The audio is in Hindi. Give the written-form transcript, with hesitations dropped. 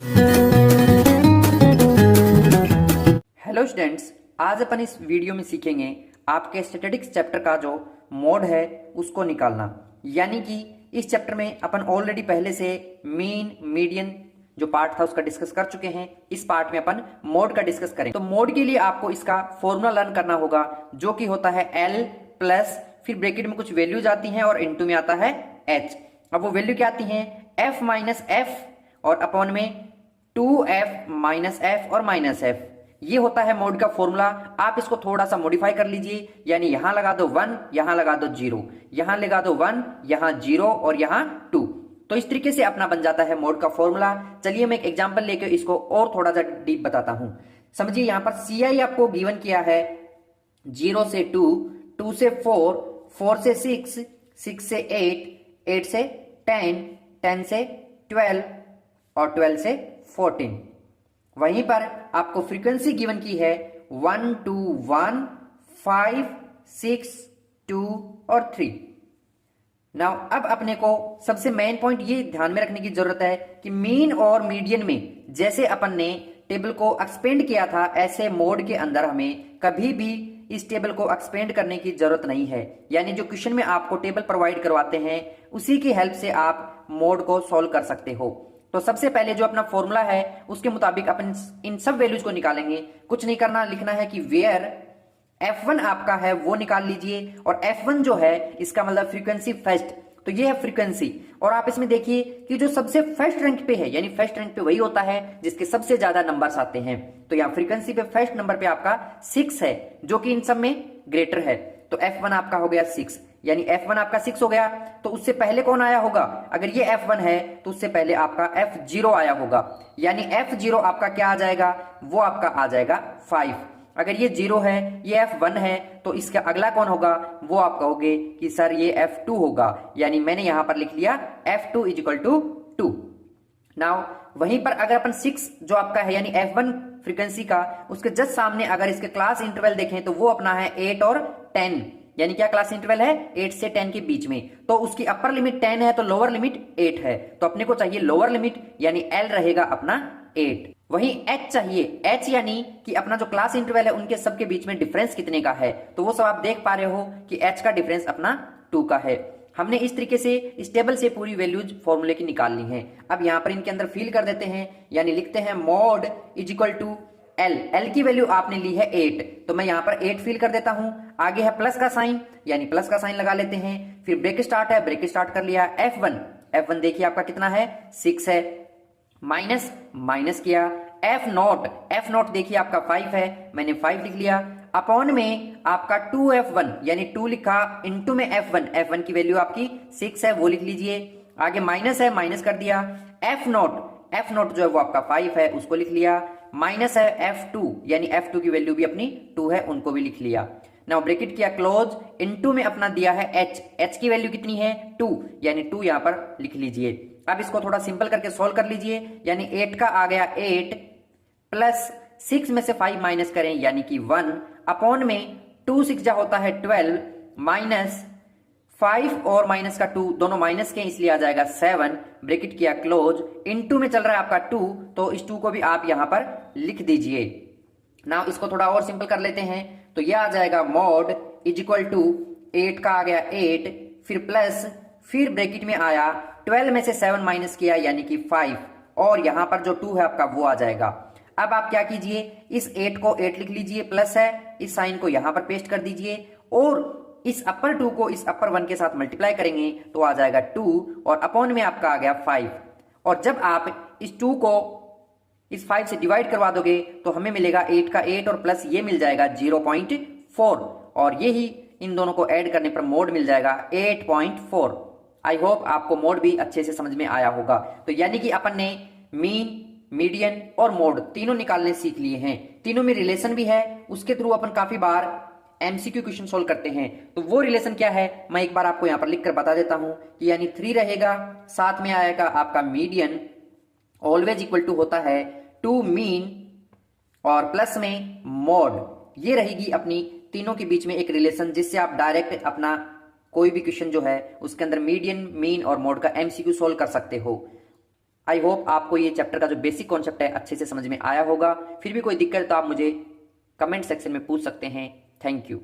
हेलो स्टूडेंट्स, आज अपन इस वीडियो में सीखेंगे आपके स्टैटिस्टिक्स चैप्टर का जो मोड है उसको निकालना। यानी कि इस चैप्टर में अपन ऑलरेडी पहले से मीन मीडियन जो पार्ट था उसका डिस्कस कर चुके हैं। इस पार्ट में अपन मोड का डिस्कस करें। तो मोड के लिए आपको इसका फॉर्मूला लर्न करना होगा, जो कि होता है L प्लस फिर ब्रैकेट में कुछ वैल्यूज आती हैं और इनटू में आता है H। अब वो वैल्यू क्या आती हैं, F माइनस एफ और अपॉन में 2F माइनस एफ और माइनस एफ। ये होता है मोड का फॉर्मूला। आप इसको थोड़ा सा मॉडिफाई कर लीजिए, यानी यहां लगा दो 1, यहां लगा दो 0, यहां लगा दो 1, यहां 0 और यहां 2। तो इस तरीके से अपना बन जाता है मोड का फॉर्मूला। चलिए मैं एक एग्जांपल लेकर इसको और थोड़ा सा डीप बताता हूं। समझिए, यहां पर CI आपको गिवन किया है 0 से 2, 2 से 4, 4 से 6, 6 से 8, 8 से 10, 10 से 12 और 12 से 14। वहीं पर आपको फ्रीक्वेंसी गिवन की है 1, 2, 1, 5, 6, 2 और 3। नाउ अब अपने को सबसे मेन पॉइंट ये ध्यान में रखने की जरूरत है कि मीन और मीडियन में जैसे अपन ने टेबल को एक्सपेंड किया था, ऐसे मोड के अंदर हमें कभी भी इस टेबल को एक्सपेंड करने की जरूरत नहीं है। यानी जो क्वेश्चन में आपको टेबल प्रोवाइड करवाते हैं उसी की हेल्प से आप मोड को सॉल्व कर सकते हो। तो सबसे पहले जो अपना फॉर्मूला है उसके मुताबिक अपन इन सब वैल्यूज को निकालेंगे। कुछ नहीं करना, लिखना है कि वेयर F1 आपका है वो निकाल लीजिए। और F1 जो है इसका मतलब फ्रीक्वेंसी फर्स्ट, तो ये है फ्रीक्वेंसी। और आप इसमें देखिए कि जो सबसे फर्स्ट रैंक पे है, यानी फर्स्ट रैंक पे वही होता है जिसके सबसे ज्यादा नंबर्स आते हैं। तो यहाँ फ्रीक्वेंसी पे फर्स्ट नंबर पे आपका 6 है, जो कि इन सब में ग्रेटर है। तो F1 आपका हो गया 6, यानी F1 आपका 6 हो गया। तो उससे पहले कौन आया होगा, अगर ये F1 है तो उससे पहले आपका F0 आया होगा। यानी F0 आपका क्या आ जाएगा, वो आपका आ जाएगा 5। अगर ये 0 है, ये F1 है, तो इसका अगला कौन होगा, वो आप कहोगे कि सर ये F2 होगा। यानी मैंने यहां पर लिख लिया F2 इजिकल टू 2। नाउ वहीं पर अगर अपन 6 जो आपका है यानी F1 फ्रीक्वेंसी का, उसके जस्ट सामने अगर इसके क्लास इंटरवल देखें तो वो अपना है 8 और 10। यानी क्या क्लास इंटरवल है, 8 से 10 के बीच में। तो उसकी अपर लिमिट 10 है तो लोअर लिमिट 8 है। तो अपने को चाहिए लोअर लिमिट, यानी L रहेगा अपना 8। वहीं H चाहिए, H यानी कि अपना जो क्लास इंटरवल है उनके सबके बीच में डिफरेंस कितने का है। तो वो सब आप देख पा रहे हो कि H का डिफरेंस अपना 2 का है। हमने इस तरीके से इस टेबल से पूरी वैल्यूज फॉर्मूले की निकालनी है। अब यहां पर इनके अंदर फिल कर देते हैं, यानी लिखते हैं mode is equal to L की वैल्यू आपने ली है 8, तो मैं यहां पर 8 फिल कर देता हूं। आगे है प्लस का साइन, यानी प्लस का साइन लगा लेते हैं। फिर ब्रेक स्टार्ट है, ब्रेक स्टार्ट कर लिया। F1 देखिए आपका कितना है, 6 है। माइनस माइनस किया। F नॉट देखिए आपका 5 है, मैंने 5 लिख लिया। अपॉन में आपका 2F1 यानी 2 लिखा, इंटू में F1 की वैल्यू आपकी 6 है, वो लिख लीजिए। आगे माइनस है, माइनस कर दिया। F नॉट जो है वो आपका 5 है, उसको लिख लिया। माइनस है F2 यानी F2 की वैल्यू भी अपनी 2 है, उनको भी लिख लिया। नाउ ब्रैकेट किया क्लोज, इनटू में अपना दिया है H की वैल्यू कितनी है 2, यानी 2 यहां पर लिख लीजिए। अब इसको थोड़ा सिंपल करके सॉल्व कर लीजिए, यानी 8 का आ गया 8 प्लस 6 में से 5 माइनस करें यानी कि 1 अपॉन में 2 6 जा होता है 12 माइनस 5 और माइनस का 2 दोनों माइनस के, इसलिए आ जाएगा 7। ब्रैकेट किया क्लोज, इनटू में चल रहा है आपका 2, तो इस 2 को भी आप यहां पर लिख दीजिए। नाउ इसको थोड़ा और सिंपल कर लेते हैं, तो यह आ जाएगा मोड इज इक्वल टू 8 का आ गया 8 फिर प्लस फिर ब्रैकेट में आया 12 में से 7 माइनस किया यानी कि 5 और यहां पर जो 2 है आपका वो आ जाएगा। अब आप क्या कीजिए, इस 8 को 8 लिख लीजिए, प्लस है, इस साइन को यहां पर पेस्ट कर दीजिए और इस अपर 2 को इस अपर 1 के साथ मल्टीप्लाई करेंगे तो आ जाएगा 2 और अपॉन में आपका आ गया 5। और जब आप इस 2 को इस 5 से डिवाइड करवा दोगे तो हमें मिलेगा 8 का 8 और प्लस ये मिल जाएगा 0.4 और यही इन दोनों को ऐड करने पर मोड मिल जाएगा 8.4। आई होप आपको मोड भी अच्छे से समझ में आया होगा। तो यानी कि अपन ने मीन, मीडियन और मोड तीनों निकालने सीख लिए हैं। तीनों में रिलेशन भी है, उसके थ्रू अपन काफी बार MCQ क्वेश्चन सोल्व करते हैं। तो वो रिलेशन क्या है मैं एक बार आपको यहां पर लिखकर बता देता हूं कि यानी 3 रहेगा, साथ में आएगा आपका मीडियन ऑलवेज इक्वल टू होता है 2 मीन और प्लस में मोड। ये रहेगी अपनी तीनों के बीच में एक रिलेशन, जिससे आप डायरेक्ट अपना कोई भी क्वेश्चन जो है उसके अंदर मीडियन, मीन और मोड का MCQ सोल्व कर सकते हो। आई होप आपको ये चैप्टर का जो बेसिक कॉन्सेप्ट है अच्छे से समझ में आया होगा। फिर भी कोई दिक्कत है तो आप मुझे कमेंट सेक्शन में पूछ सकते हैं। Thank you.